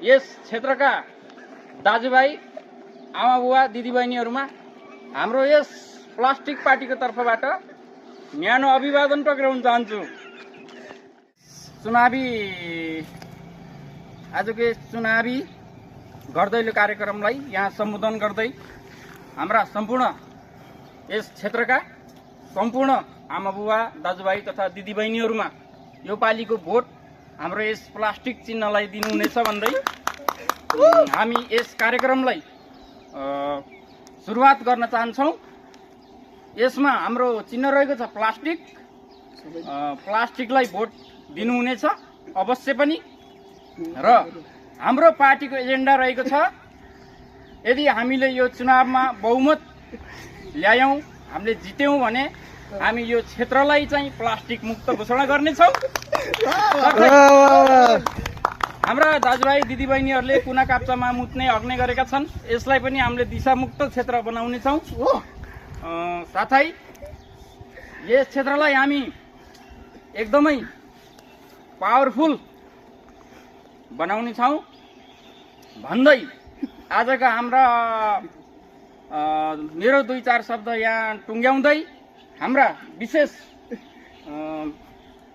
यस क्षेत्रका दाजुभाइ आमा बुवा दिदीबहिनीहरूमा हाम्रो यस प्लास्टिक पार्टीको तर्फबाट न्यानो अभिवादन टक्राउन चाहन्छु। आजको यस चुनावी गर्दैलो कार्यक्रमलाई यहाँ सम्बोधन गर्दै हाम्रा सम्पूर्ण यस क्षेत्रका सम्पूर्ण आमा बुवा दाजुभाइ तथा दिदीबहिनीहरूमा यो पालिको भोट हाम्रो यस प्लास्टिक चिन्हलाई दिनुहुनेछ भन्दै हामी यस कार्यक्रमलाई सुरुवात गर्न चाहन्छौँ। यसमा हाम्रो चिन्ह रहेको छ प्लास्टिक। प्लास्टिकलाई भोट दिनुहुनेछ अवश्य पनि। र हाम्रो पार्टीको एजेन्डा रहेको छ, यदि हामीले यो चुनावमा बहुमत ल्यायौँ, हामीले जित्यौँ भने हामी यो क्षेत्रलाई चाहिँ प्लास्टिक मुक्त घोषणा गर्नेछौँ। हाम्रा दाजुभाइ दिदीबहिनीहरूले कुना काप्चामा मुत्ने अग्ने गरेका छन्, यसलाई पनि हामीले दिशामुक्त क्षेत्र बनाउनेछौँ। साथै यस क्षेत्रलाई हामी एकदमै पावरफुल बनाउनेछौँ भन्दै आजका हाम्रा मेरो 2-4 शब्द यहाँ टुङ्ग्याउँदै हाम्रा विशेष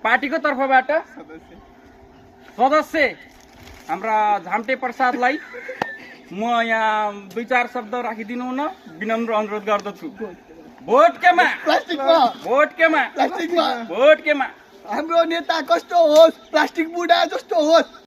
पार्टीको तर्फबाट सदस्य हाम्रा झाम्टे प्रसादलाई म यहाँ 2-4 शब्द राखिदिनु हुन विनम्र अनुरोध गर्दछु। भोट केमा? प्लास्टिकमा। भोट केमा? प्लास्टिकमा। भोट केमा? हाम्रो नेता कस्तो होस्, प्लास्टिक बुढा जस्तो होस्।